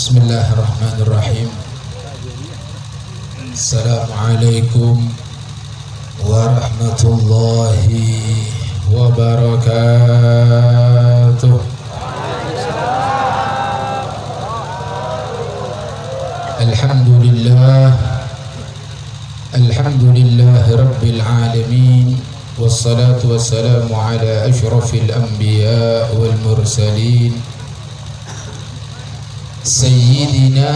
Bismillahirrahmanirrahim. Assalamualaikum warahmatullahi wabarakatuh. Alhamdulillah rabbil alamin, wassalatu wassalamu ala asyrafil anbiya wal mursalin, sayyidina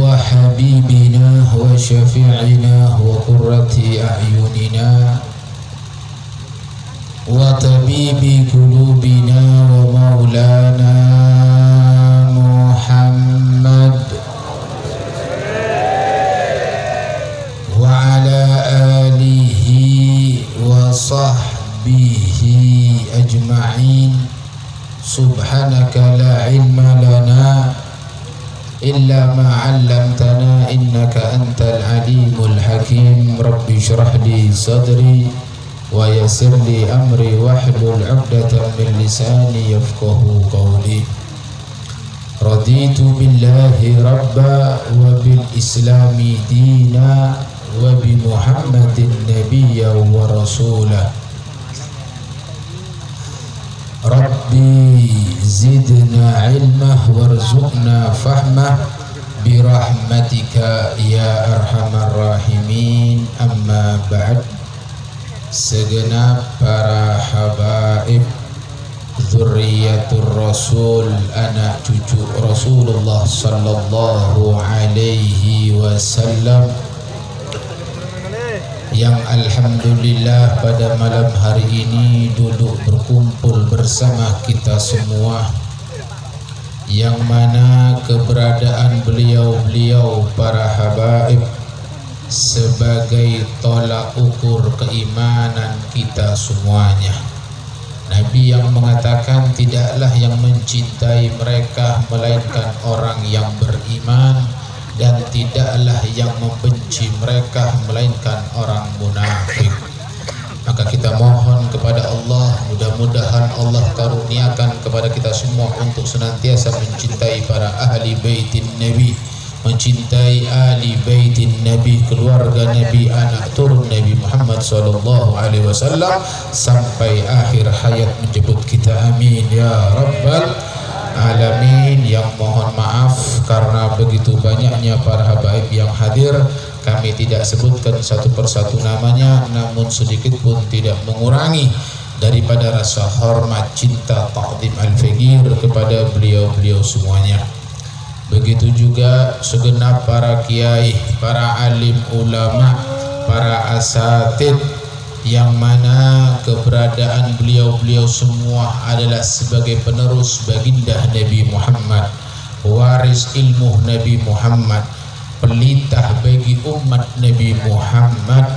wa habibina wa syafi'ina wa qurrati a'yunina wa tabibi qulubina wa maulana Muhammad wa ala alihi wa sahbihi ajma'in. Subhanaka la ilma lana illa ma 'allamtana innaka antal alimul hakim. Rabbi shrah li sadri wa yassir li amri wahlul 'uqdatam min lisani yafqahu qawli. Raditu billahi rabba wa bil islami dina wa bi Muhammadin nabiyya wa rasulah. Rabbi zidna ilmah warzuqna fahmah birahmatika ya arhamar rahimin. Amma ba'd. Segenap para habaib dzurriyyatur rasul, anak cucu Rasulullah sallallahu alaihi wasallam, yang alhamdulillah pada malam hari ini duduk berkumpul bersama kita semua, yang mana keberadaan beliau-beliau para habaib sebagai tolak ukur keimanan kita semuanya. Nabi yang mengatakan tidaklah yang mencintai mereka melainkan orang yang beriman, dan tidaklah yang membenci mereka melainkan orang munafik. Maka kita mohon kepada Allah, mudah-mudahan Allah karuniakan kepada kita semua untuk senantiasa mencintai para ahli baitin Nabi, mencintai ahli baitin Nabi, keluarga Nabi, anak turun Nabi Muhammad SAW sampai akhir hayat menjemput kita. Amin ya rabbal alamin. Yang mohon maaf karena begitu banyaknya para habaib yang hadir, kami tidak sebutkan satu persatu namanya, namun sedikit pun tidak mengurangi daripada rasa hormat, cinta, ta'zim al-faqir kepada beliau-beliau semuanya. Begitu juga segenap para kiai, para alim ulama, para asatid, yang mana keberadaan beliau-beliau semua adalah sebagai penerus baginda Nabi Muhammad, waris ilmu Nabi Muhammad, pelitah bagi umat Nabi Muhammad.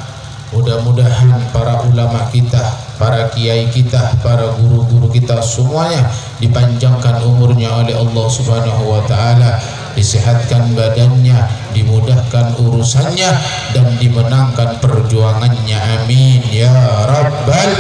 Mudah-mudahan para ulama kita, para kiai kita, para guru-guru kita semuanya dipanjangkan umurnya oleh Allah Subhanahu wa taala, disehatkan badannya, dimudahkan urusannya, dan dimenangkan perjuangannya. Amin ya rabbal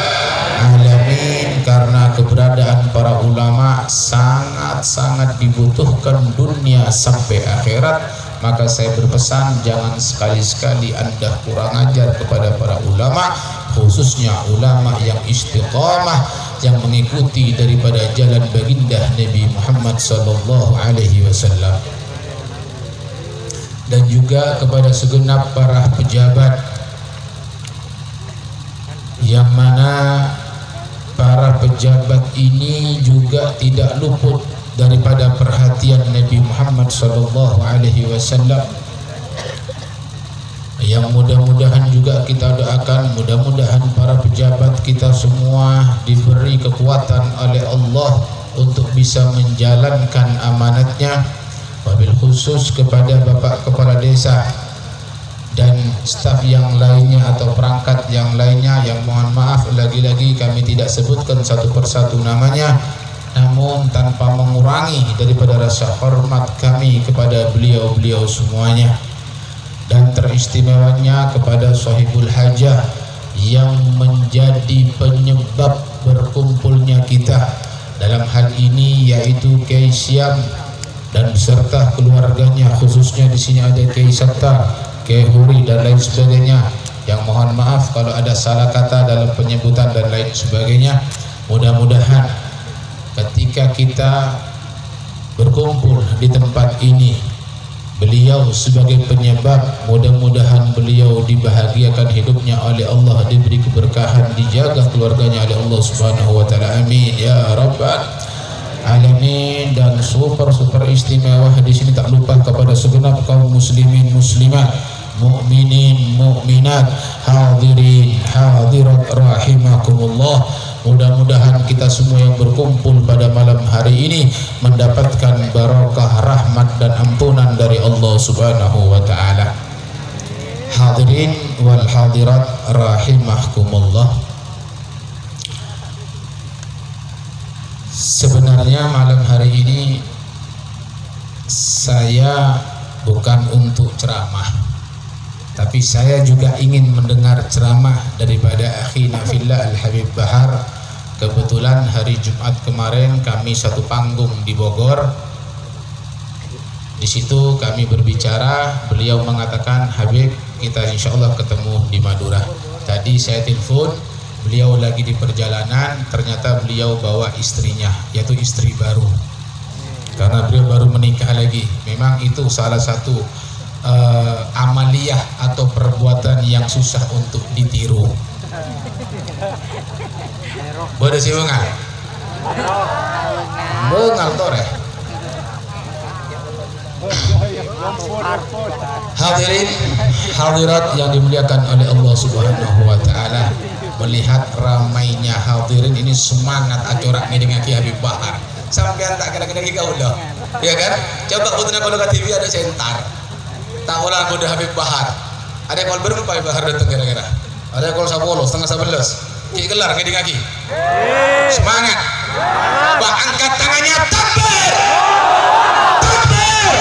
alamin. Karena keberadaan para ulama sangat-sangat dibutuhkan dunia sampai akhirat, maka saya berpesan jangan sekali-sekali Anda kurang ajar kepada para ulama, khususnya ulama yang istiqamah, yang mengikuti daripada jalan baginda Nabi Muhammad sallallahu alaihi wasallam. Dan juga kepada segenap para pejabat, yang mana para pejabat ini juga tidak luput daripada perhatian Nabi Muhammad sallallahu alaihi wasallam, yang mudah-mudahan juga kita doakan, mudah-mudahan para pejabat kita semua diberi kekuatan oleh Allah untuk bisa menjalankan amanatnya, wabil khusus kepada Bapak Kepala Desa dan staf yang lainnya atau perangkat yang lainnya, yang mohon maaf lagi-lagi kami tidak sebutkan satu persatu namanya, namun tanpa mengurangi daripada rasa hormat kami kepada beliau-beliau semuanya. Dan teristimewanya kepada sahibul hajah yang menjadi penyebab berkumpulnya kita dalam hal ini, yaitu Kiai Syam dan beserta keluarganya, khususnya di sini ada Kiai Sattar, Kiai Huri dan lain sebagainya. Yang mohon maaf kalau ada salah kata dalam penyebutan dan lain sebagainya. Mudah-mudahan ketika kita berkumpul di tempat ini, beliau sebagai penyebab, mudah-mudahan beliau dibahagiakan hidupnya oleh Allah, diberi keberkahan, dijaga keluarganya oleh Allah Subhanahu wa taala. Amin ya rabbal alamin. Dan super istimewa di sini tak lupa kepada segenap kaum muslimin muslimat, mukminin mukminat, hadirin hadirat rahimakumullah. Mudah-mudahan kita semua yang berkumpul pada malam hari ini mendapatkan barakah, rahmat dan ampunan dari Allah Subhanahu wa taala. Hadirin wal hadirat rahimakumullah. Sebenarnya malam hari ini saya bukan untuk ceramah, tapi saya juga ingin mendengar ceramah daripada akhina fillah Al-Habib Bahar. Kebetulan hari Jumat kemarin kami satu panggung di Bogor. Di situ kami berbicara, beliau mengatakan, Habib, kita insya Allah ketemu di Madura. Tadi saya telepon, beliau lagi di perjalanan, ternyata beliau bawa istrinya, yaitu istri baru. Karena beliau baru menikah lagi. Memang itu salah satu amaliyah atau perbuatan yang susah untuk ditiru. Boleh sih bengal tore. Hadirin hadirat yang dimuliakan oleh Allah Subhanahu wa taala, melihat ramainya hadirin ini semangat acorak nih dengan Ki Habib Bahar. Sampean tak kena-kena kau dah. Ya kan? Coba putuna kalau ke TV ada sentar. Tak ulang kode Habib Bahar. Ada kol berapa Habib Bahar datang kira-kira? Ada kol 10, setengah 11. Ki gelar ngeding lagi. Semangat. Bah, angkat tangannya, takbir. Takbir.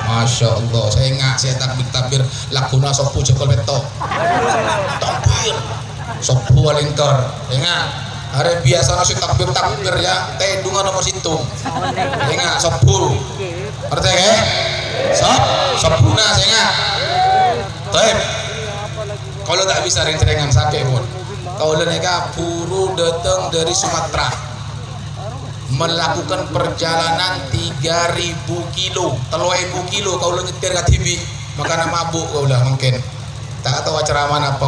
Masya Allah, saya ingat saya takbir lakuna sopu jekol beto. Takbir. Sopu alingkar. Ingat. Hari biasa nasi takbir ya, tedungan nomor situng. Ingat sopu. Ngerti ya? Sopuna saya ingat. Baik. Kalau tak bisa ring-ringan sakit pun. Kalau mereka buru datang dari Sumatera, melakukan perjalanan 3.000 kilo, 3.000 kilo. Kalau nyetir ke TV, makanya mabuk kau lah mungkin. Tak tahu ceramah apa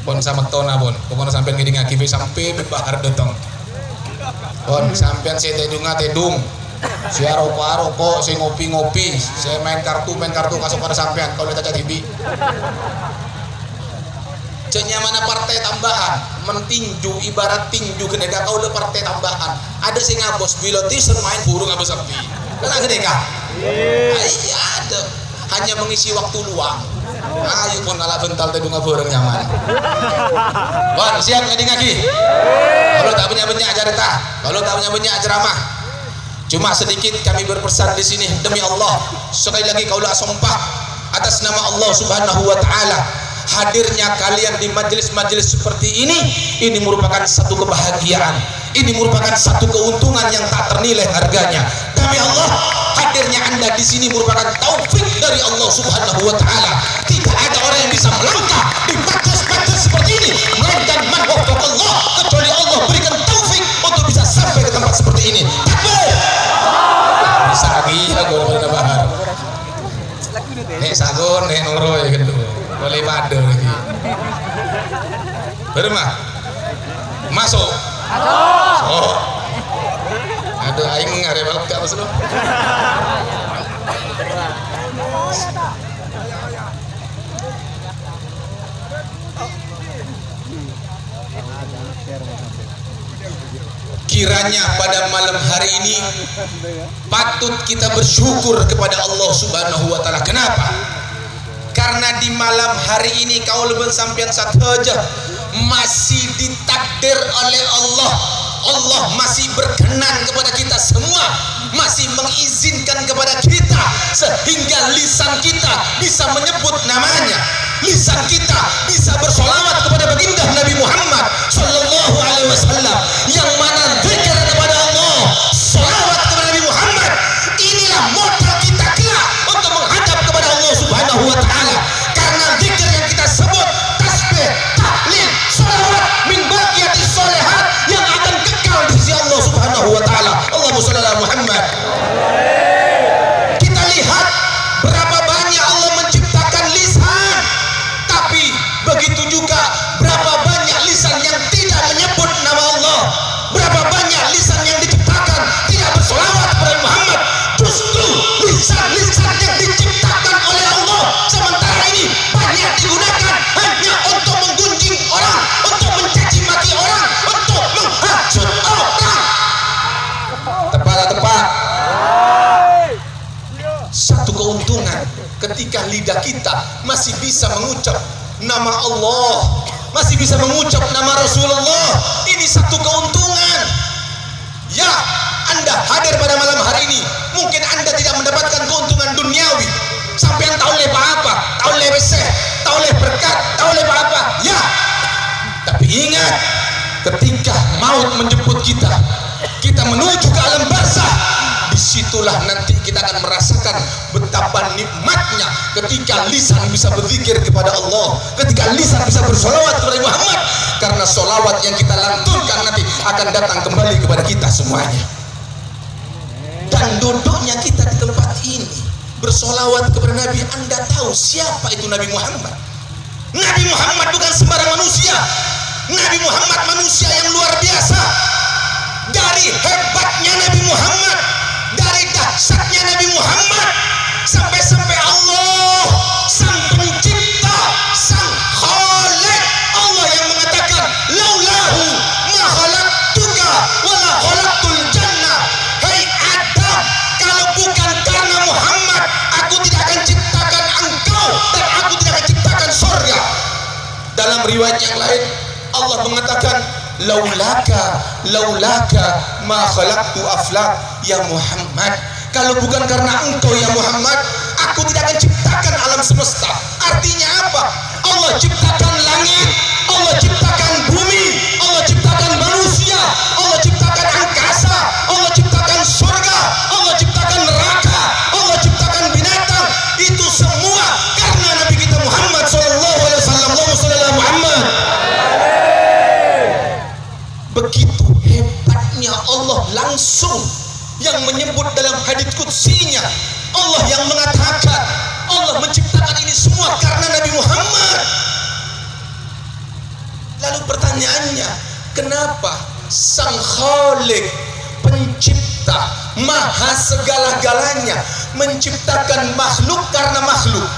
pun sama tona pun. Pokoknya sampai ngeding TV sampai Bahar datang. Pun sampai saya tedung. Saya rokok, saya ngopi, saya main kartu kasih pada sampean kalau kita TV. Jadinya mana partai tambahan mentinju, ibarat tinju kenega kau le partai tambahan. Ada sing ngabos bila tisen main burung ngabos sapi. Kena kenega? Iya ada. Hanya mengisi waktu luang. Ayo pun kalah bental tedung ngaborang nyaman. Wan siap ngeding lagi. Kalau tak punya banyak cerita, kalau tak punya banyak ceramah. Cuma sedikit kami berpesan di sini demi Allah. Sekali lagi kaulah sumpah atas nama Allah Subhanahu wa taala. Hadirnya kalian di majelis-majelis seperti ini merupakan satu kebahagiaan, ini merupakan satu keuntungan yang tak ternilai harganya. Demi Allah, hadirnya Anda di sini merupakan taufik dari Allah Subhanahu wa taala. Tidak ada orang yang bisa melangkah di majelis-majelis seperti ini melainkan man waffaqallah, kecuali Allah berikan taufik untuk bisa sampai ke tempat seperti ini. Takbir. Bisa lagi aku pada Bahar. Nek sagon, nek noro ya gitu. Boleh pada lagi. Bermah. Masuk. Oh. Ada aing ngare balap ke atas lu. Kiranya pada malam hari ini patut kita bersyukur kepada Allah Subhanahu wa taala. Kenapa? Karena di malam hari ini kau lebih sampean saja masih ditakdir oleh Allah. Allah masih berkenan kepada kita semua, masih mengizinkan kepada kita sehingga lisan kita bisa menyebut namanya, lisan kita bisa bersolawat kepada baginda Nabi Muhammad sallallahu alaihi wasallam, yang mana zikir kepada Allah, solawat kepada Nabi Muhammad ketika lidah kita masih bisa mengucap nama Allah, masih bisa mengucap nama Rasulullah. Ini satu keuntungan. Ya, Anda hadir pada malam hari ini, mungkin Anda tidak mendapatkan keuntungan duniawi. Sampean tahu oleh apa? Tahu oleh besar, tahu oleh berkat, tahu oleh apa? Ya. Tapi ingat, ketika maut menjemput kita, kita menuju ke alam barzah. Disitulah nanti kita akan merasakan betapa nikmatnya ketika lisan bisa berzikir kepada Allah, ketika lisan bisa bersolawat kepada Muhammad, karena solawat yang kita lantunkan nanti akan datang kembali kepada kita semuanya. Dan duduknya kita di tempat ini bersolawat kepada Nabi, Anda tahu siapa itu Nabi Muhammad? Nabi Muhammad bukan sembarang manusia. Nabi Muhammad manusia yang luar biasa. Dari hebatnya Nabi Muhammad, dari dahsyatnya Nabi Muhammad, sampai-sampai Allah sang pencipta, sang khalik, Allah yang mengatakan laulahu ma khalaqtuka wala khalaqtul jannah. Hai Adam, kalau bukan karena Muhammad, aku tidak akan ciptakan engkau dan aku tidak akan ciptakan surga. Dalam riwayat yang lain Allah mengatakan laulaka ma khalaqtu aflak ya Muhammad. Kalau bukan karena engkau ya Muhammad, aku tidak akan ciptakan alam semesta. Artinya apa? Allah ciptakan langit, Allah ciptakan bumi, Allah ciptakan manusia, Allah ciptakan angkasa, Allah ciptakan surga, Allah ciptakan neraka, Allah ciptakan binatang. Itu semua karena Nabi kita Muhammad sallallahu alaihi wasallam. Muhammad. Begitu hebatnya Allah langsung yang menyebut dalam hadits qudsinya, Allah yang mengatakan Allah menciptakan ini semua karena Nabi Muhammad. Lalu pertanyaannya, kenapa sang khalik, pencipta, maha segala-galanya, menciptakan makhluk karena makhluk?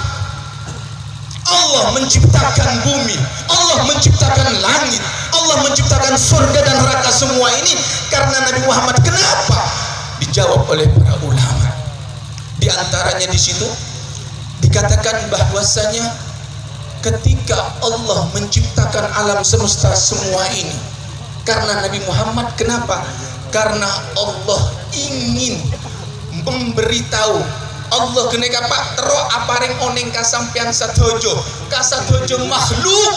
Allah menciptakan bumi, Allah menciptakan langit, Allah menciptakan surga dan neraka, semua ini karena Nabi Muhammad. Kenapa? Dijawab oleh para ulama. Di antaranya di situ dikatakan bahwasanya ketika Allah menciptakan alam semesta semua ini karena Nabi Muhammad. Kenapa? Karena Allah ingin memberitahu, Allah keneka pak tero aparing oneng kasampian sadojo makhluk,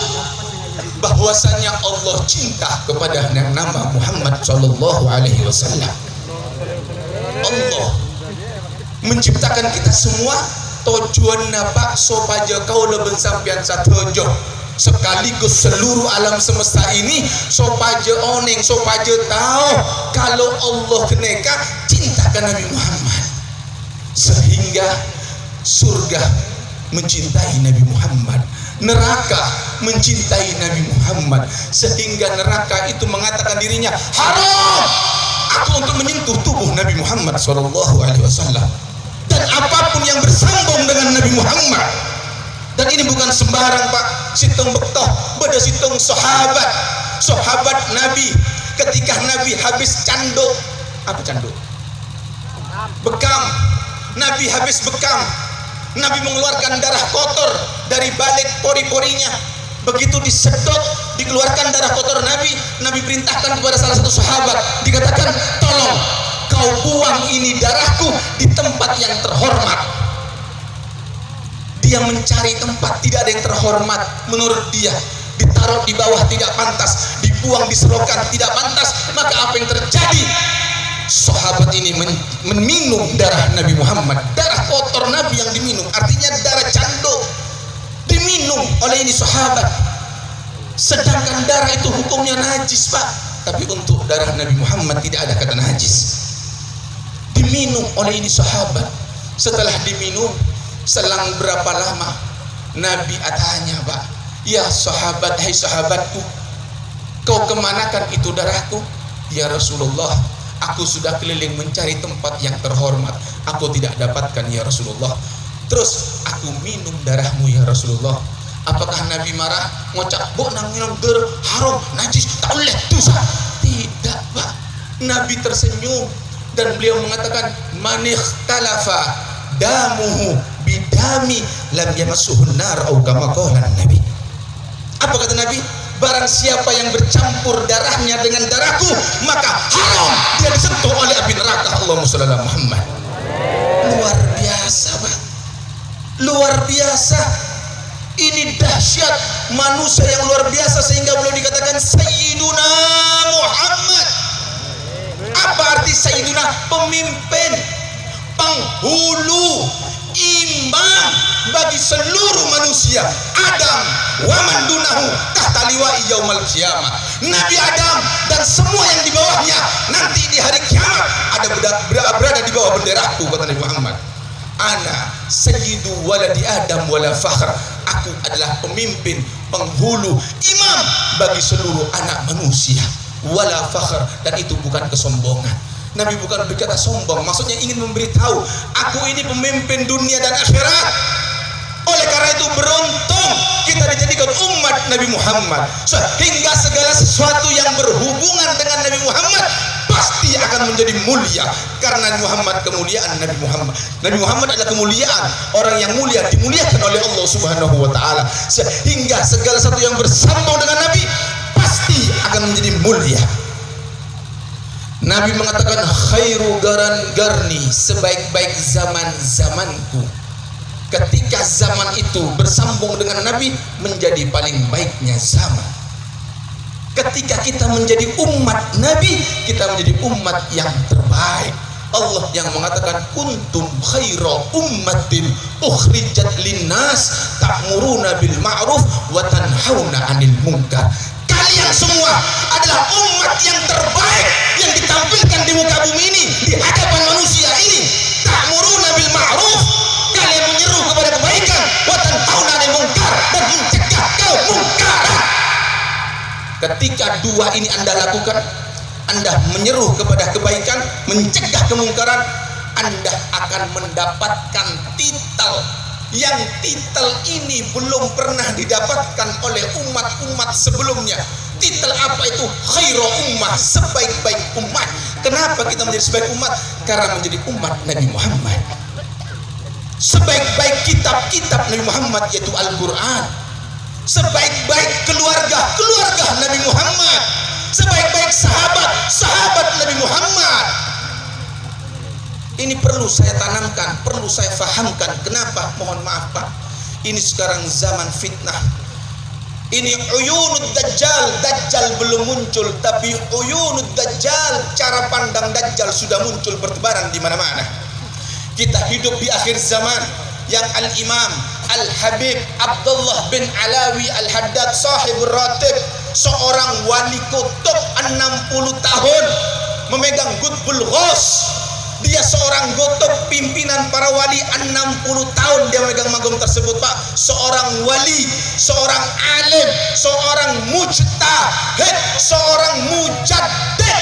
bahwasanya Allah cinta kepada yang nama Muhammad sallallahu alaihi wasallam. Allah menciptakan kita semua tujuan napa supaya kau lebih sampian sadojo, sekaligus seluruh alam semesta ini supaya oneng, supaya tahu kalau Allah keneka cinta ke Nabi Muhammad, sehingga surga mencintai Nabi Muhammad, neraka mencintai Nabi Muhammad, sehingga neraka itu mengatakan dirinya haram aku untuk menyentuh tubuh Nabi Muhammad sallallahu alaihi wasallam dan apapun yang bersambung dengan Nabi Muhammad. Dan ini bukan sembarang pak, situng bektoh beda situng sahabat Nabi. Ketika Nabi habis canduk, apa canduk? Bekam. Nabi habis bekam, Nabi mengeluarkan darah kotor dari balik pori-porinya. Begitu disedot, dikeluarkan darah kotor Nabi perintahkan kepada salah satu sahabat, dikatakan tolong kau buang ini darahku di tempat yang terhormat. Dia mencari tempat tidak ada yang terhormat menurut dia, ditaruh di bawah tidak pantas, dibuang di selokan tidak pantas. Maka apa yang terjadi? Sahabat ini meminum darah Nabi Muhammad, darah kotor Nabi yang diminum, artinya darah canduk diminum oleh ini sahabat. Sedangkan darah itu hukumnya najis pak, tapi untuk darah Nabi Muhammad tidak ada kata najis. Diminum oleh ini sahabat. Setelah diminum, selang berapa lama Nabi tanya pak, ya sahabat, hai sahabatku, kau kemanakan itu darahku? Ya Rasulullah, aku sudah keliling mencari tempat yang terhormat, aku tidak dapatkan ya Rasulullah. Terus aku minum darahmu ya Rasulullah. Apakah Nabi marah? Ngocak, bu nang minum ger haram, najis, tak boleh dosa? Tidak pak. Nabi tersenyum dan beliau mengatakan, man ikhtalafa damuhu bid bidami lam yamassuhun nar au kama qala Nabi. Apa kata Nabi? Barang siapa yang bercampur darahnya dengan darahku, maka haram dia disentuh oleh api neraka. Allahumma shalli ala Muhammad. Luar biasa, Pak. Luar biasa. Ini dahsyat manusia yang luar biasa sehingga beliau dikatakan Sayyiduna Muhammad. Apa arti Sayyiduna? Pemimpin, penghulu, imam bagi seluruh manusia. Adam wa man dunahu tahta liwa'i yaumal qiyamah. Nabi Adam dan semua yang di bawahnya nanti di hari kiamat ada berada di bawah benderaku, kata Nabi Muhammad. Ana sayyidu waladi Adam wala fakhr. Aku adalah pemimpin, penghulu, imam bagi seluruh anak manusia. Wala fakhr, dan itu bukan kesombongan. Nabi bukan berkata sombong, maksudnya ingin memberitahu, aku ini pemimpin dunia dan akhirat. Oleh karena itu beruntung kita dijadikan umat Nabi Muhammad, sehingga segala sesuatu yang berhubungan dengan Nabi Muhammad pasti akan menjadi mulia. Karena Nabi Muhammad kemuliaan, Nabi Muhammad adalah kemuliaan. Orang yang mulia dimuliakan oleh Allah Subhanahu wa taala, sehingga segala sesuatu yang bersambung dengan Nabi pasti akan menjadi mulia. Nabi mengatakan khairu garni, sebaik-baik zaman-zamanku. Ketika zaman itu bersambung dengan Nabi, menjadi paling baiknya zaman. Ketika kita menjadi umat Nabi, kita menjadi umat yang terbaik. Allah yang mengatakan kuntum khaira ummatin ukhrijat linnas ta'muruna bil ma'ruf wa tanhauna 'anil munkar. Kalian semua adalah umat yang terbaik yang ditampilkan di muka bumi ini, di hadapan manusia ini. Ta'muruna bil ma'ruf, kalian menyeru kepada kebaikan, wa tanhauna 'anil munkar, dan mencegah kemungkaran. Ketika dua ini Anda lakukan, Anda menyeru kepada kebaikan, mencegah kemungkaran, Anda akan mendapatkan titel yang titel ini belum pernah didapatkan oleh umat-umat sebelumnya. Titel apa itu? Khairu ummah, sebaik-baik umat. Kenapa kita menjadi sebaik umat? Karena menjadi umat Nabi Muhammad. Sebaik-baik kitab-kitab Nabi Muhammad yaitu Al-Quran. Sebaik-baik keluarga Nabi Muhammad. Sebaik-baik sahabat Nabi Muhammad. Ini perlu saya tanamkan, perlu saya fahamkan. Kenapa? Mohon maaf Pak, ini sekarang zaman fitnah. Ini uyunud Dajjal belum muncul, tapi uyunud Dajjal, cara pandang Dajjal sudah muncul bertebaran di mana-mana. Kita hidup di akhir zaman yang Al-Imam Al-Habib Abdullah bin Alawi Al-Haddad sahibur ratib, seorang wali kutub 60 tahun memegang Qutbul Ghaus. Dia seorang gotop pimpinan para wali 60 tahun dia memegang magum tersebut Pak. Seorang wali, seorang alim, seorang mujtahid, seorang mujaddid.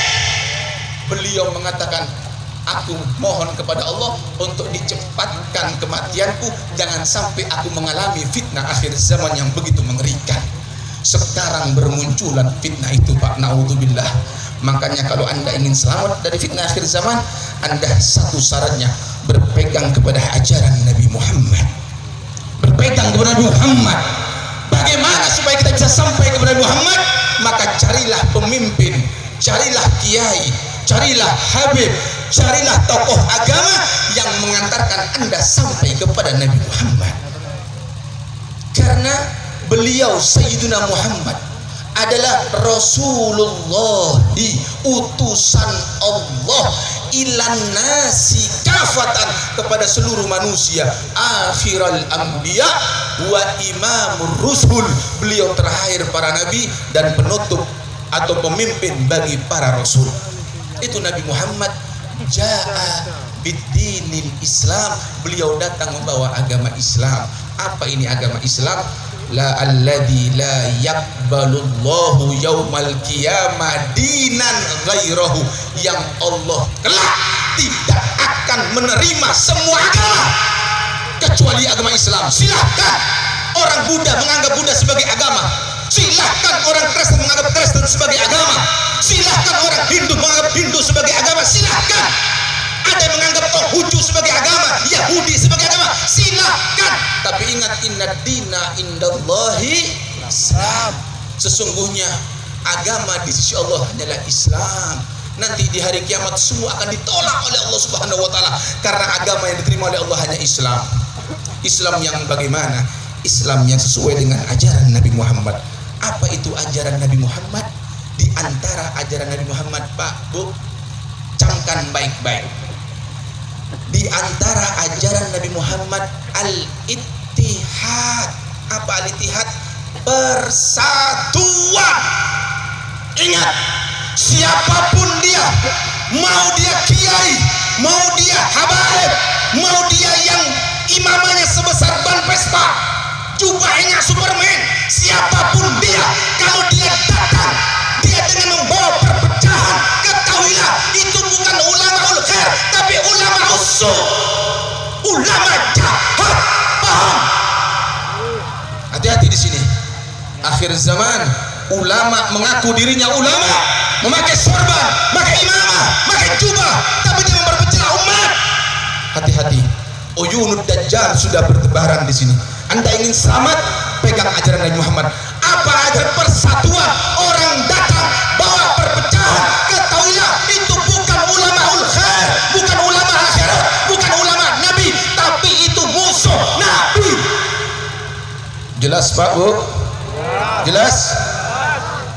Beliau mengatakan, aku mohon kepada Allah untuk dicepatkan kematianku, jangan sampai aku mengalami fitnah akhir zaman yang begitu mengerikan. Sekarang bermunculan fitnah itu Pak, naudzubillah. Makanya kalau Anda ingin selamat dari fitnah akhir zaman, Anda satu syaratnya berpegang kepada ajaran Nabi Muhammad. Berpegang kepada Nabi Muhammad. Bagaimana supaya kita bisa sampai kepada Nabi Muhammad? Maka carilah pemimpin, carilah kiai, carilah habib, carilah tokoh agama yang mengantarkan Anda sampai kepada Nabi Muhammad. Karena beliau Sayyiduna Muhammad adalah Rasulullah, utusan Allah ilan nasi kafatan, kepada seluruh manusia, akhiral anbiya wa imamur rusul. Beliau terakhir para nabi dan penutup atau pemimpin bagi para rasul. Itu Nabi Muhammad. Ja'a bid-dinil Islam, beliau datang membawa agama Islam. Apa ini agama Islam? La alladzi la yaqbalullahu yaumal qiyamah dinan ghairahu, yang Allah kelak tidak akan menerima semua agama kecuali agama Islam. Silahkan orang Buddha menganggap Buddha sebagai agama, silahkan orang Kristen menganggap Kristen sebagai agama, silahkan orang Hindu menganggap Hindu sebagai agama, silahkan ada yang menganggap Konghucu sebagai agama, Yahudi sebagai agama, silahkan. ingat, inna dina indallahi Islam. Sesungguhnya agama di sisi Allah hanyalah Islam. Nanti di hari kiamat semua akan ditolak oleh Allah Subhanahu wa taala karena agama yang diterima oleh Allah hanya Islam. Islam yang bagaimana? Islam yang sesuai dengan ajaran Nabi Muhammad. Apa itu ajaran Nabi Muhammad? Di antara ajaran Nabi Muhammad, Pak, Bu, camkan baik-baik. Di antara ajaran Nabi Muhammad al-ittihad. Apa al-ittihad? Persatuan. Ingat, siapapun dia, mau dia kiai, mau dia habaib, mau dia yang imamanya sebesar ban pesta, jubahnya Superman, siapapun dia, kalau dia datang, dia dengan membawa perpecahan, ketahuilah itu bukan ulamaul khair, tapi ulama usul, ulama jahat. Paham? Hati-hati di sini. Akhir zaman, ulama mengaku dirinya ulama, memakai sorban, memakai imamah, memakai jubah, tapi dia memperpecah umat. Hati-hati. Uyunud Dajjal sudah bertebaran di sini. Anda ingin selamat, pegang ajaran Nabi Muhammad. Apa ajaran persatuan? Orang datang bawa perpecahan, ketahuilah itu bukan ulamaul khair, bukan ulama akhirat, bukan ulama Nabi, tapi itu musuh Nabi. Jelas Pak, Bu? Jelas?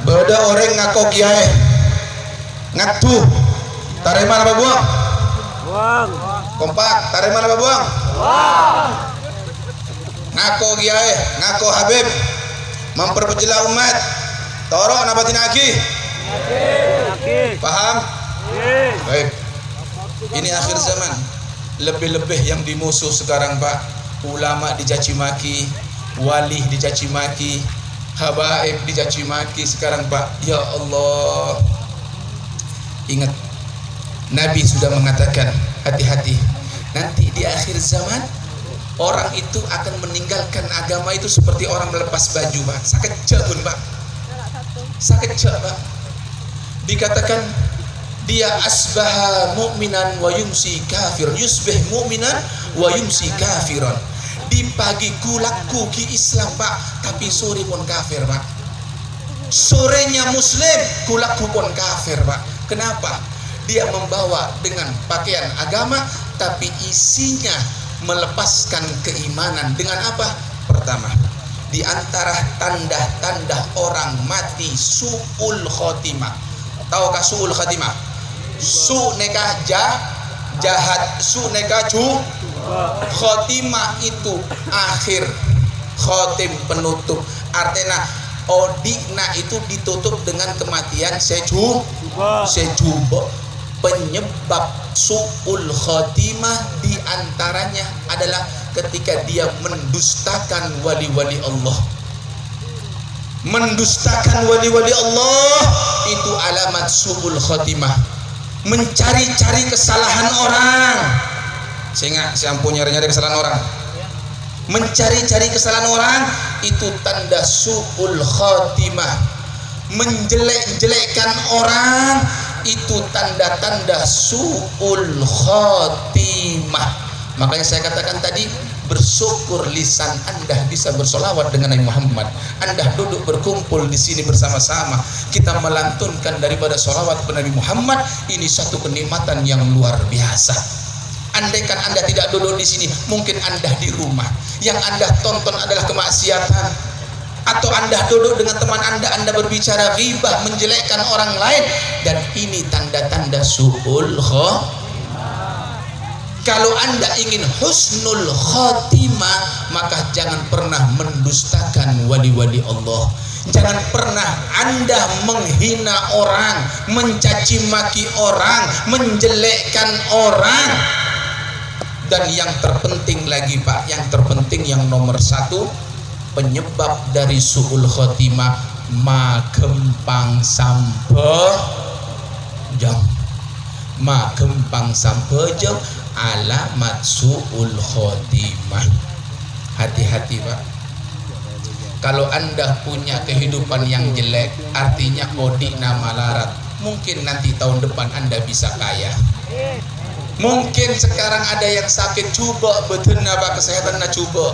Beda orang ngaku kiai ngatu tarik mana buang? Buang. Kompak tarik mana buang? Buang. Ngaku kiai, ngaku Habib, memperjelas umat. Torok nabatin lagi. Paham? Baik. Ini akhir zaman. Lebih-lebih yang dimusuh sekarang, Pak. Ulama dicaci maki, wali dicaci maki, habaib dicaci maki sekarang, Pak. Ya Allah. Ingat, Nabi sudah mengatakan, hati-hati. Nanti di akhir zaman orang itu akan meninggalkan agama itu seperti orang melepas baju, Pak. Sakit pun, Pak. Sakit Pak. Dikatakan dia asbaha mu'minan wa yumsi kafir, yusbih mu'minan wa yumsi kafiron. Di pagi kulaku ki Islam, Pak, tapi sore pun kafir, Pak. Sorenya muslim, kulaku pun kafir, Pak. Kenapa? Dia membawa dengan pakaian agama, tapi isinya melepaskan keimanan. Dengan apa? Pertama, di antara tanda-tanda orang mati su'ul khotimah. Tahukah su'ul khotimah? Su' nekah jahat, su' nekah khotimah itu akhir, khotim penutup. Artinya odikna itu ditutup dengan kematian sejubo. Penyebab su'ul khotimah diantaranya adalah ketika dia mendustakan wali-wali Allah. Mendustakan wali-wali Allah itu alamat su'ul khotimah. Mencari-cari kesalahan orang. Saya punya nyari kesalahan orang. Mencari-cari kesalahan orang itu tanda su'ul khotimah. Menjelek-jelekkan orang itu tanda-tanda su'ul khotimah. Makanya saya katakan tadi, bersyukur lisan Anda bisa bersolawat dengan Nabi Muhammad. Anda duduk berkumpul di sini bersama-sama, kita melantunkan daripada solawat kepada Nabi Muhammad. Ini satu kenikmatan yang luar biasa. Andaikan Anda tidak duduk di sini, mungkin Anda di rumah, yang Anda tonton adalah kemaksiatan. Atau Anda duduk dengan teman Anda berbicara ghibah, menjelekkan orang lain, dan ini tanda-tanda su'ul khotimah. Kalau Anda ingin husnul khotimah, maka jangan pernah mendustakan wali-wali Allah. Jangan pernah Anda menghina orang, mencaci maki orang, menjelekkan orang. Dan yang terpenting lagi, Pak, yang terpenting, yang nomor satu, penyebab dari su'ul khotimah magempang sampejeng. Magempang sampejeng alamat su'ul khotimah. Hati-hati, Pak. Kalau Anda punya kehidupan yang jelek, artinya odik nama larat. Mungkin nanti tahun depan Anda bisa kaya. Mungkin sekarang ada yang sakit, coba betul napa kesehatan na coba.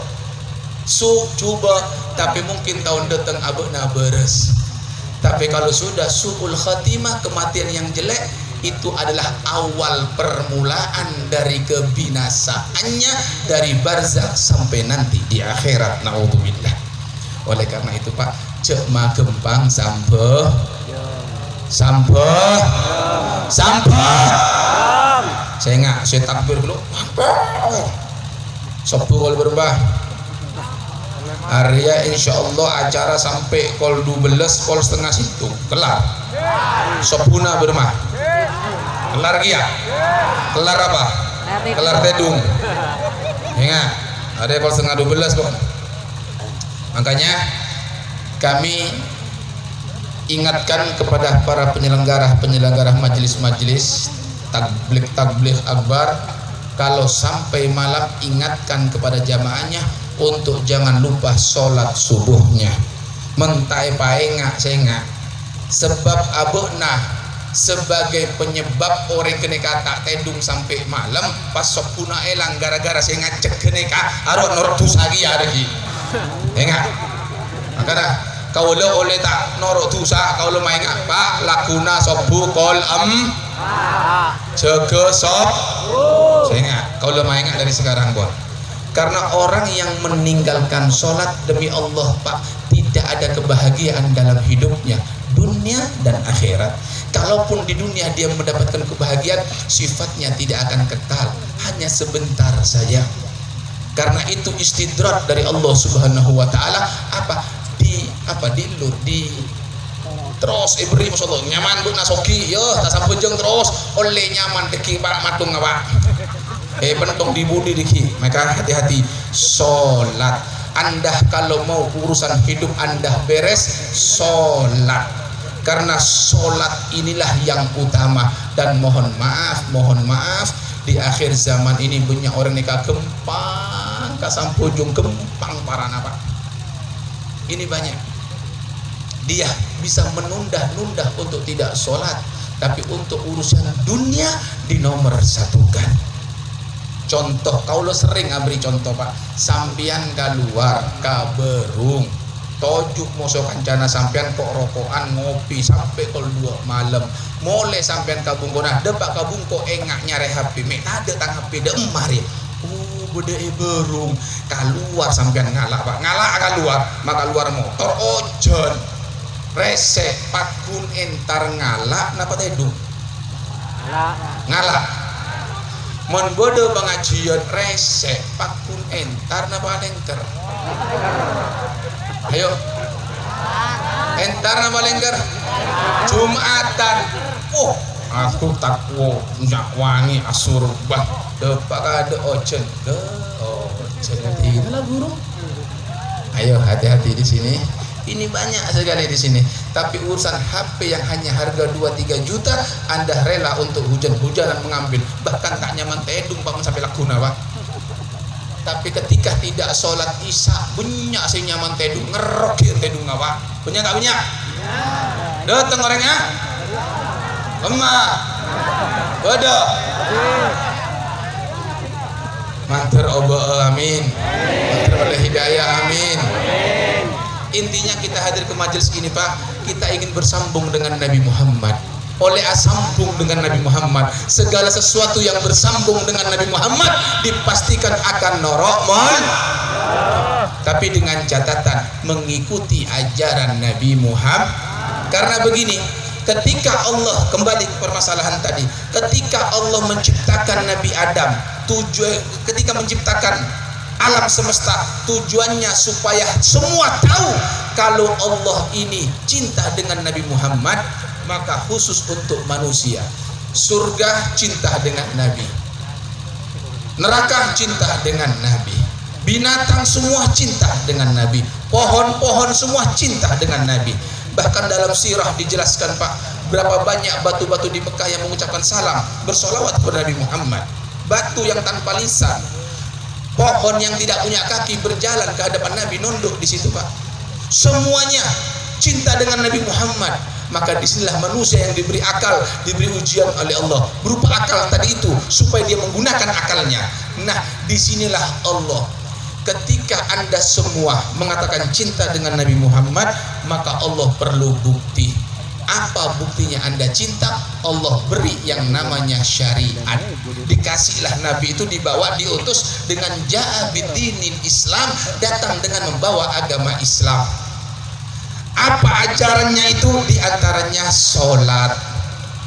Coba, tapi mungkin tahun datang abekna beres. Tapi kalau sudah su'ul khatimah, kematian yang jelek, itu adalah awal permulaan dari kebinasaannya, dari barzakh sampai nanti di akhirat. Naudzubillah. Oleh karena itu Pak, cek ma gempang sampai saya nggak, saya takbir dulu. Sepuluh kali berbah. Arya insya Allah acara sampai kol 12, kol setengah situ kelar. Sopuna bermah. Kelar kia. Kelar apa? Kelar tedung. Ingat, ada kol setengah 12 kok. Makanya kami ingatkan kepada para penyelenggara majelis-majelis tabligh akbar, kalau sampai malam ingatkan kepada jamaahnya untuk jangan lupa sholat subuhnya. Mentai paenga senga, sebab abukna sebagai penyebab orang kena kata tedung sampai malam pas sopuna elang gara-gara senga cek kena ka arot norok tusa gia lagi. Enggak. Makanya kau oleh tak norok tusa kau main apa lakuna sobu kol jaga sop. Senga kau main dari sekarang bon. Karena orang yang meninggalkan sholat demi Allah Pak, tidak ada kebahagiaan dalam hidupnya, dunia dan akhirat. Kalaupun di dunia dia mendapatkan kebahagiaan, sifatnya tidak akan kekal, hanya sebentar saja. Karena itu istidrat dari Allah Subhanahu wa taala terus ibri masyaallah nyaman bu nasoki yo tak sampujeng terus oleh nyaman deki para matung apa penentong di budi diki. Maka hati-hati sholat. Anda kalau mau urusan hidup Anda beres, sholat. Karena sholat inilah yang utama. Dan mohon maaf di akhir zaman ini banyak orang nikah gempang kasampujung gempang parana Pak. Ini banyak. Dia bisa menunda-nunda untuk tidak sholat, tapi untuk urusan dunia dinomor satukan. Contoh, kau lo sering abri contoh Pak, sampian keluar kaberung tojuk moso kancana sampean kok rokokan ngopi sampai kol 2 malam mulai sampean kabung kona depak kabung kok engaknya HP mek ada tang HP de emari bede berung keluar sampean ngalak Pak, ngalak keluar maka keluar motor ojon resek pakun entar ngalak napa tedu ngalak mon bodoh pengajian resek pakun entar napa lengker ayo entar napa lengker Jumatan aku takwo nyak wangi asur bah depak ada ojen tidak guru ayo hati-hati di sini. Ini banyak sekali di sini. Tapi urusan HP yang hanya harga 2-3 juta, Anda rela untuk hujan-hujanan mengambil. Bahkan tak nyaman tedung Pak sampai lakuna Pak. Tapi ketika tidak sholat isya, banyak saya nyaman tedung, ngerok tedung Pak. Banyak tak banyak? Datang orangnya? Lemah. Bodoh. Mantar oba amin. Mantar oleh hidayah amin. Intinya kita hadir ke majelis ini Pak, kita ingin bersambung dengan Nabi Muhammad. Oleh sambung dengan Nabi Muhammad, segala sesuatu yang bersambung dengan Nabi Muhammad dipastikan akan norok tapi dengan catatan mengikuti ajaran Nabi Muhammad. Karena begini, ketika Allah kembali ke permasalahan tadi, ketika Allah menciptakan Nabi Adam, ketika menciptakan alam semesta, tujuannya supaya semua tahu kalau Allah ini cinta dengan Nabi Muhammad. Maka khusus untuk manusia, surga cinta dengan Nabi, neraka cinta dengan Nabi, binatang semua cinta dengan Nabi, pohon-pohon semua cinta dengan Nabi. Bahkan dalam sirah dijelaskan Pak, berapa banyak batu-batu di Mekah yang mengucapkan salam bersolawat kepada Nabi Muhammad. Batu yang tanpa lisan, pohon yang tidak punya kaki berjalan ke hadapan Nabi, nunduk di situ Pak. Semuanya cinta dengan Nabi Muhammad. Maka disinilah manusia yang diberi akal, diberi ujian oleh Allah berupa akal tadi itu, supaya dia menggunakan akalnya. Nah, disinilah Allah ketika Anda semua mengatakan cinta dengan Nabi Muhammad, maka Allah perlu bukti. Apa buktinya Anda cinta? Allah beri yang namanya syariat. Dikasihlah Nabi itu, dibawa, diutus dengan ja'a bidinil Islam, datang dengan membawa agama Islam. Apa ajarannya itu? Di antaranya sholat,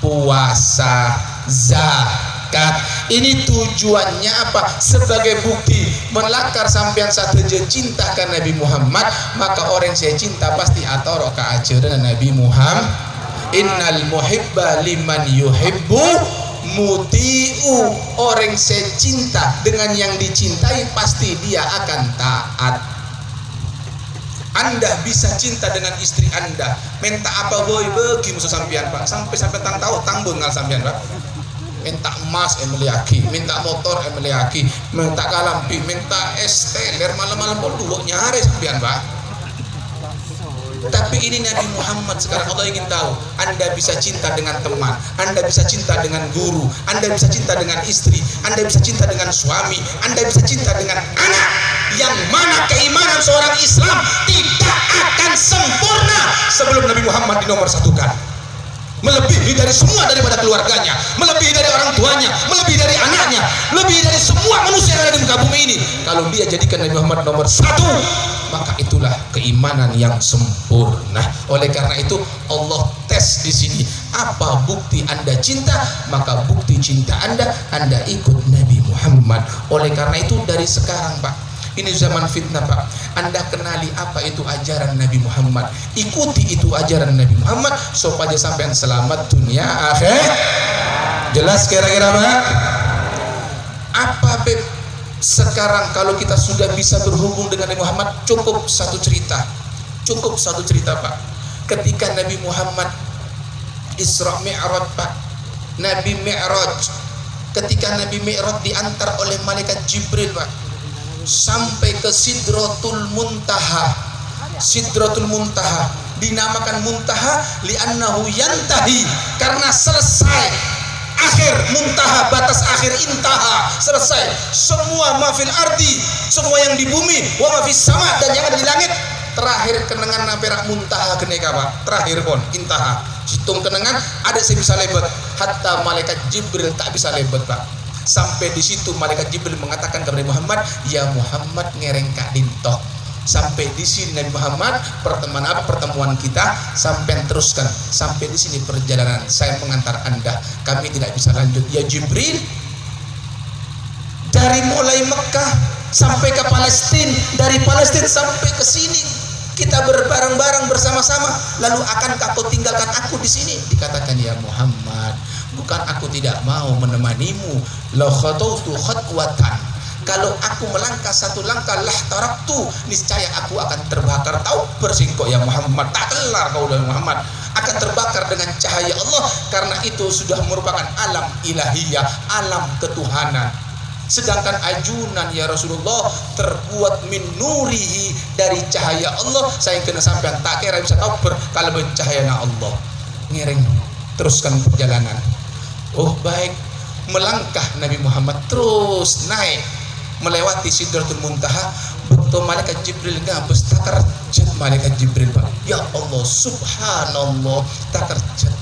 puasa, zakat. Ini tujuannya apa? Sebagai bukti melakar sampean satu je cinta ke Nabi Muhammad, maka orang saya cinta pasti atoro ke ajaran Nabi Muhammad. Innal muhibba liman yuhibbu muti'u. Orang saya cinta dengan yang dicintai pasti dia akan taat. Anda bisa cinta dengan istri Anda, minta apa boy bagi musuh sampean Pak, sampai tang tahu tang bengal sampean Pak. Minta emas emeliaki, minta motor emeliaki, minta kalampi, minta es teler, malam-malam dulu nyari sampean Pak. Tapi ini Nabi Muhammad sekarang Allah ingin tahu, Anda bisa cinta dengan teman, Anda bisa cinta dengan guru, Anda bisa cinta dengan istri, Anda bisa cinta dengan suami, Anda bisa cinta dengan anak. Yang mana keimanan seorang Islam tidak akan sempurna sebelum Nabi Muhammad dinomor satukan. Melebihi dari semua daripada keluarganya, melebihi dari orang tuanya, melebihi dari anaknya, lebih dari semua manusia yang ada di muka bumi ini. Kalau dia jadikan Nabi Muhammad nomor satu, maka itulah keimanan yang sempurna. Oleh karena itu Allah tes di sini, apa bukti Anda cinta? Maka bukti cinta Anda ikut Nabi Muhammad. Oleh karena itu dari sekarang Pak, ini zaman fitnah Pak, Anda kenali apa itu ajaran Nabi Muhammad, ikuti itu ajaran Nabi Muhammad supaya sampean selamat dunia akhir. Jelas kira-kira Pak? Apa Beb? Sekarang kalau kita sudah bisa berhubung dengan Nabi Muhammad, cukup satu cerita Pak. Ketika Nabi Muhammad Isra Mi'raj Pak, Nabi Mi'raj, ketika Nabi Mi'raj diantar oleh malaikat Jibril Pak, sampai ke Sidratul Muntaha. Sidratul Muntaha dinamakan Muntaha li'annahu yantahi, karena selesai akhir, muntaha batas akhir, intaha selesai semua mafil ardi, semua yang di bumi, wa mafis sama, dan yang ada di langit. Terakhir kenangan naperak muntaha keneka Pak, terakhir pun intaha, hitung kenangan ada saya bisa lebet, hatta malaikat Jibril tak bisa lebet Pak. Sampai di situ malaikat Jibril mengatakan kepada Muhammad, ya Muhammad ngereng kak dintok. Sampai di sini Nabi Muhammad, pertemuan kita, sampai teruskan sampai di sini perjalanan saya mengantar Anda, kami tidak bisa lanjut ya Jibril. Dari mulai Mekah sampai ke Palestina, dari Palestina sampai ke sini kita berbareng-bareng bersama-sama, lalu akankah kau tinggalkan aku di sini? Dikatakan ya Muhammad, bukan aku tidak mau menemanimu, la khatautu khatwatan, kalau aku melangkah satu langkah lah taraktu, niscaya aku akan terbakar. Tahu bersingkok ya Muhammad, tak kelar kau dan Muhammad akan terbakar dengan cahaya Allah, karena itu sudah merupakan alam ilahiyah, alam ketuhanan. Sedangkan ajunan ya Rasulullah terbuat min nurihi, dari cahaya Allah. Saya kena sampean tak kira bisa tahu kalau bercahayanya Allah. Ngereng teruskan perjalanan. Oh baik, melangkah Nabi Muhammad terus naik melewati Sidratul Muntaha. Betul malaikat Jibril ngabes takarjet malaikat Jibril Pak. Ya Allah subhanallah, takarjet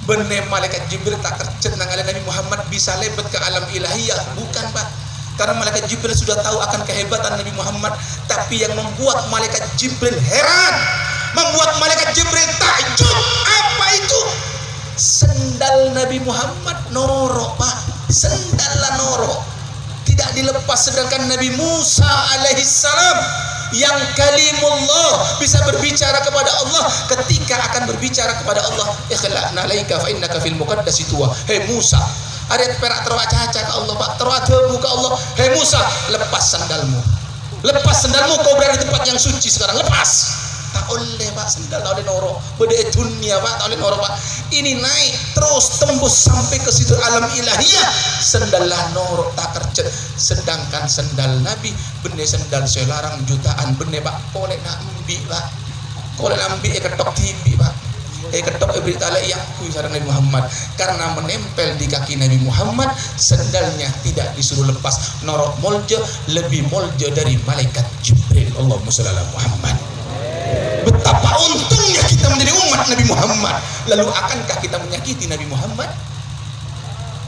bener malaikat Jibril takarjet nangalan Nabi Muhammad bisa lebet ke alam ilahiyah. Bukan Pak, karena malaikat Jibril sudah tahu akan kehebatan Nabi Muhammad. Tapi yang membuat malaikat Jibril heran, membuat malaikat Jibril takjub, apa itu? Sendal Nabi Muhammad norok Pak, sendallah norok, tidak dilepas. Sedangkan Nabi Musa alaihissalam yang kalimullah bisa berbicara kepada Allah, ketika akan berbicara kepada Allah, ikhla'na laika fa innaka fil muqaddasi tuwa. Hei Musa, ada perak terwacaca ke Allah Pak, terwadamu ke Allah. Hei Musa, lepas sandalmu, lepas sandalmu, kau berada di tempat yang suci sekarang, lepas. Tak oleh Pak, sendal tak oleh noro, beda dunia Pak, tak oleh noro Pak. Ini naik terus tembus sampai ke situ alam ilahiyah, sendallah noro tak kerjet. Sedangkan sendal Nabi bener sendal selarang jutaan bener Pak, kolek nak ambil Pak, kolek ambil ketok tibi Pak. ketok berita layak sareng Nabi Muhammad, karena menempel di kaki Nabi Muhammad, sendalnya tidak disuruh lepas. Norok moljo, lebih moljo dari malaikat Jibril. Allahumma shalli ala Muhammad. Betapa untungnya kita menjadi umat Nabi Muhammad. Lalu akankah kita menyakiti Nabi Muhammad?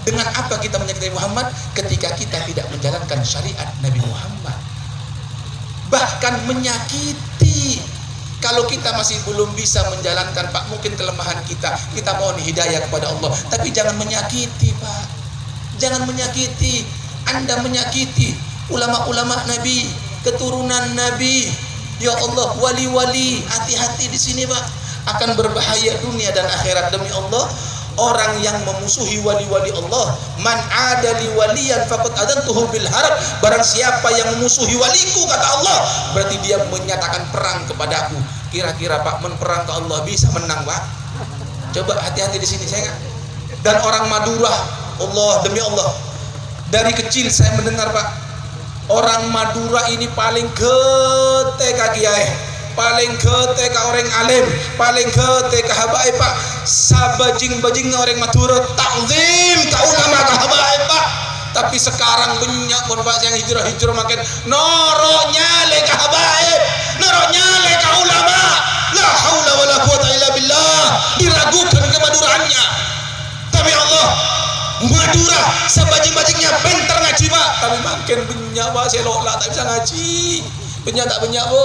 Dengan apa kita menyakiti Nabi Muhammad? Ketika kita tidak menjalankan syariat Nabi Muhammad, bahkan menyakiti. Kalau kita masih belum bisa menjalankan, Pak, mungkin kelemahan kita mohon hidayah kepada Allah, tapi jangan menyakiti, Pak. Jangan menyakiti. Anda menyakiti ulama-ulama Nabi, keturunan Nabi. Ya Allah, wali-wali, hati-hati di sini, Pak. Akan berbahaya dunia dan akhirat. Demi Allah, orang yang memusuhi wali-wali Allah, man adali waliyan faqad adantuhu bil harb, barang siapa yang memusuhi waliku, kata Allah, berarti dia menyatakan perang kepadaku. Kira-kira Pak, menperang ke Allah bisa menang, Pak? Coba hati-hati di sini, saya enggak. Dan orang Madura, Allah, demi Allah, dari kecil saya mendengar, Pak, orang Madura ini paling gete ka kiai, paling gete ka orang alim, paling gete ka habaib, Pak. Sabajing-bajing orang Madura takzim ka ulama ka habaib, Pak. Tapi sekarang banyak pun Pak yang hijrah makin noroknya le ka habaib, noroknya le ka ulama. La haula wala quwata illa billah. Diragukan kemaduraannya. Tapi Allah, Madura sabajing-bajingnya bentar ngaji, Pak. Tapi makin banyak, Pak, selok lah tak bisa ngaji. Banyak tak banyak, Bu.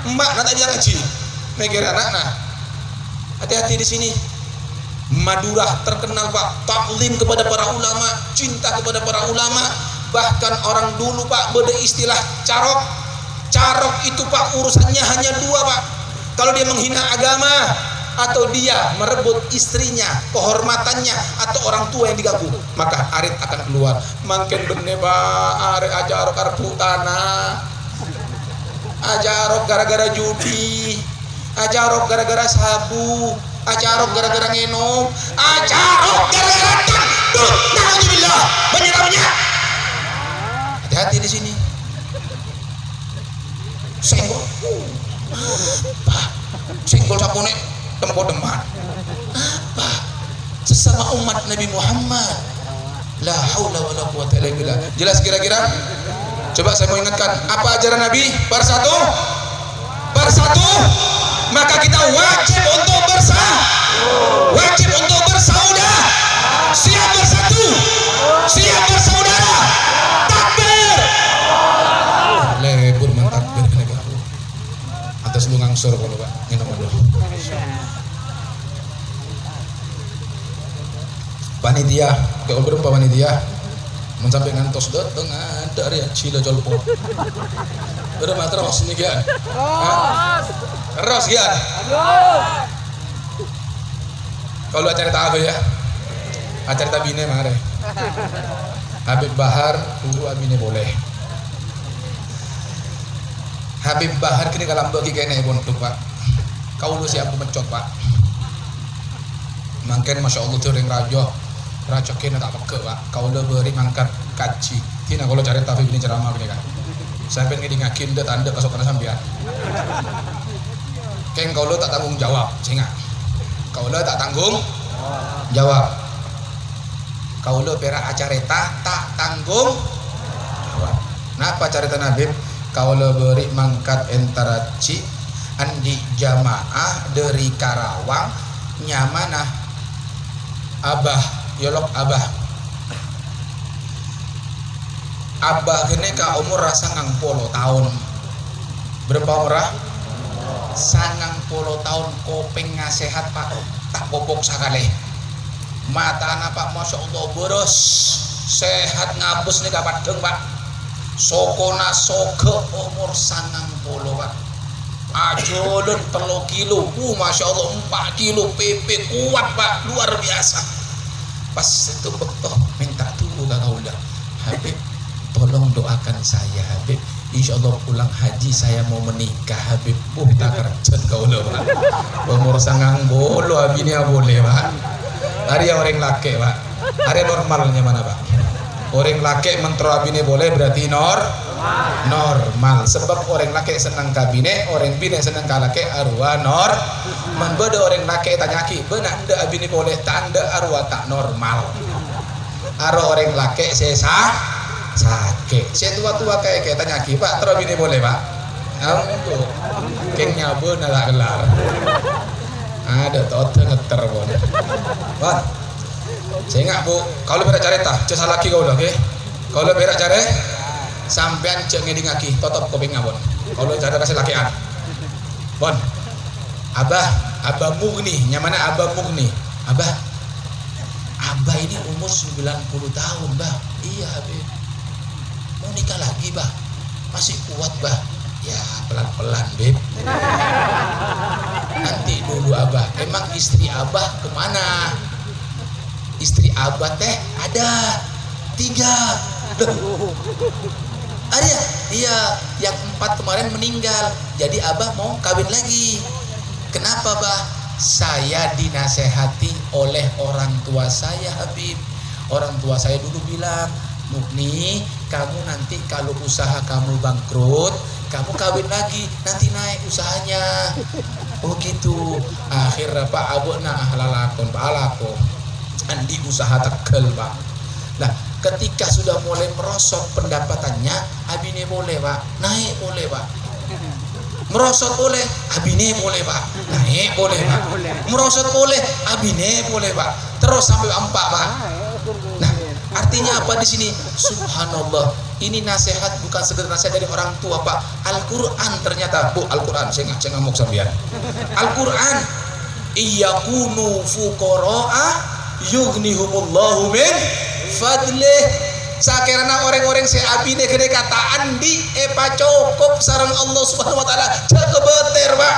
Emak nak tak bisa ngaji. Mikir anak nah. Hati-hati di sini. Madura terkenal, Pak, taklim kepada para ulama, cinta kepada para ulama. Bahkan orang dulu, Pak, beda istilah carok. Carok itu, Pak, urusannya hanya dua, Pak. Kalau dia menghina agama, atau dia merebut istrinya, kehormatannya, atau orang tua yang diganggu, maka arit akan keluar. Makin bener, Pak, arit ajarok kartu tanah, ajarok gara-gara judi, ajarok gara-gara sabu, ajarok gara-gara ngenom, ajarok gara-gara dangdut. Nauzubillah, banyak. Hati-hati di sini. Senggol, apa? Senggol sapone tempo deman. Apa? Sesama umat Nabi Muhammad. La haula wala quwata illa billah. Jelas kira-kira? Coba saya mau ingatkan, apa ajaran Nabi? Bersatu. Maka kita wajib untuk wajib untuk bersaudara. Siap bersatu, siap bersaudara. Takbir. Lebur mentakbir kena aku. Atas lu ngangsur kalau Pak. Ini nomor 2. Panitia, kayak berapa panitia? Mencapai ngantos dateng ada ya cila jolpo. Berapa terus nih kan? Terus kan? Kalau acara tabe ya, acara tabine mare. Habib Bahar, tunggu abine boleh. Habib Bahar kini kalau bagi kene bontuk, Pak. Kau lu siap mencot, Pak. Mangken masya Allah tuh raja kena tak peke, Pak. Kau lu beri mangkat kaji. Tina kalau cari tafe ini ceramah gini kan. Sampai ngedingakin dia tanda kesokan sampean. Keng kau lu tak tanggung jawab, singa. Kau lu tak tanggung jawab. Kau lu perak acareta tak tanggung jawab. Napa carita Nabi? Kau lu beri mangkat entara ci andi jamaah dari Karawang nyamanah abah yolok abah gini ka umur rasa 60 tahun. Berapa umurah? 90 tahun. Kopeng ngasehat, Pak, tak popok sakale. Mata anak, Pak, masya Allah boros sehat ngabus nih kapan deng, Pak. Sokona soke umur 90, Pak. Ajolun 3 kilo, masya Allah 4 kilo PP kuat, Pak, luar biasa. Pas itu betul minta tunggu kau udah Habib, tolong doakan saya Habib, insya Allah pulang haji saya mau menikah Habib. Tak kerjaan kau udah, Pak. Umur sangang bolo abinya boleh, Pak. Hari orang laki, Pak. Hari normalnya mana, Pak? Orang laki mentero abine boleh berarti normal. Sebab orang laki senang kabine, orang bine senang kalake arwah man beda orang laki tanya ki benak ndak abine boleh tanda arwah tak normal. Aro orang laki sesa sakit. Saya tua-tua kayak tanya ki Pak terus bine boleh Pak? Untuk kengnya benar tak kelar. Ada tote ngeter bon. Saya ingat Bu, kalau berak careta, cek laki kau dah, okay? Kalau berak care, sampean cek ngeding aki, totop koping ngabon. Kalau cara kasih lakian, bon, abah mugni, nyamana abah mugni, abah ini umur 90 tahun, bah. Iya, Habib. Mau nikah lagi, bah? Masih kuat, bah? Ya pelan-pelan, Beb. Nanti dulu abah. Emang istri abah kemana? Istri abah teh ada 3. Ada? Iya, yang 4 kemarin meninggal. Jadi abah mau kawin lagi. Kenapa bah? Saya dinasehati oleh orang tua saya, Habib. Orang tua saya dulu bilang, Mugni, kamu nanti kalau usaha kamu bangkrut, kamu kawin lagi, nanti naik usahanya. Oh gitu. Akhirnya Pak Abu nah halalakon Pak alako. Andi usaha tekel Pak. Nah ketika sudah mulai merosot pendapatannya, abine boleh Pak, naik boleh Pak. Merosot boleh, abine boleh Pak, naik boleh Pak. Merosot boleh, abine boleh Pak. Terus sampai 4 Pak. Nah artinya apa di sini? Subhanallah, ini nasihat bukan sekedar nasihat dari orang tua Pak. Al-Quran ternyata Bu, Al-Quran saya ngamuk sampean. Al-Quran iyakunu fuqara'a yughnihumullahu min fadlih. Sakirana orang-orang saya abine kene kataan di epa cukup sareng Allah Subhanahu wa taala jaga beter Pak.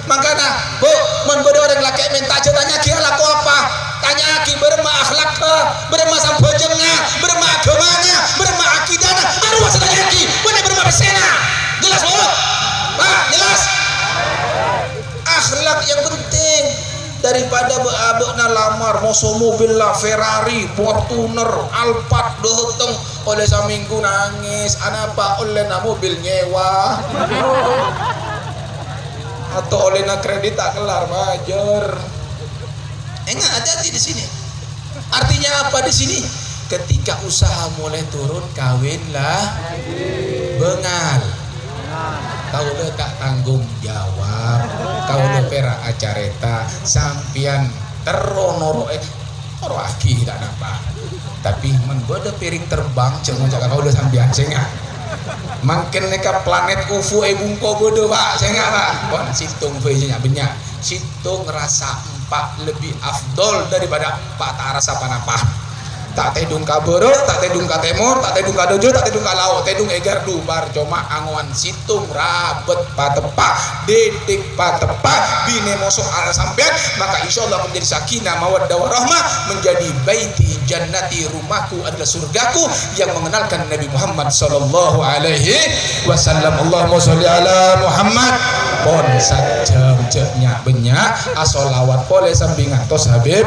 Makanya Bu, mun bade orang laki minta tanya ki laku apa? Tanya ki berma akhlak berma sampojengna, berma agamanya, berma akidahna. Arwah tanya ki, bener berma besena. Jelas Bu? Pak, jelas. Akhlak yang penting. Daripada beabekna lamar moso mobil lah Ferrari, Fortuner, Alphard dohotong oleh saminggu nangis anapa oleh na mobil nyewa atau oleh na kredit tak kelar major. Enggak, hati-hati di sini. Artinya apa di sini? Ketika usaha mulai turun kawinlah bengal. Kau tak tanggung jawab, kau perak acareta, sampian teronoro aki tidak napa. Tapi menggoda piring terbang cuma jangan kau sampian sengah. Makin neka planet UFO bungko bodoh Pak, sengah Pak. Bon situng venya banyak, situng rasa 4 lebih afdol daripada 4 tak rasa apa-apa. Tak tedung kaboro, tak tedung ka temor, tak tedung ka dojo, tak tedung ka laut, tedung egar dubar cuma angoan situng rabet patepak, dedek patepak, bine mosok ala sampean, maka insyaallah menjadi sakinah mawaddah warahmah, menjadi baiti jannati, rumahku adalah surgaku, yang mengenalkan Nabi Muhammad sallallahu alaihi wasallam. Allahumma sholli ala Muhammad. Pon sajam ceknya benyak asolawat pole sampingan tos Habib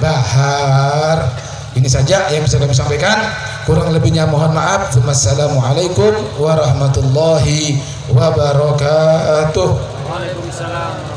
Bahar. Ini saja yang bisa kami sampaikan. Kurang lebihnya mohon maaf. Wassalamualaikum warahmatullahi wabarakatuh. Waalaikumsalam.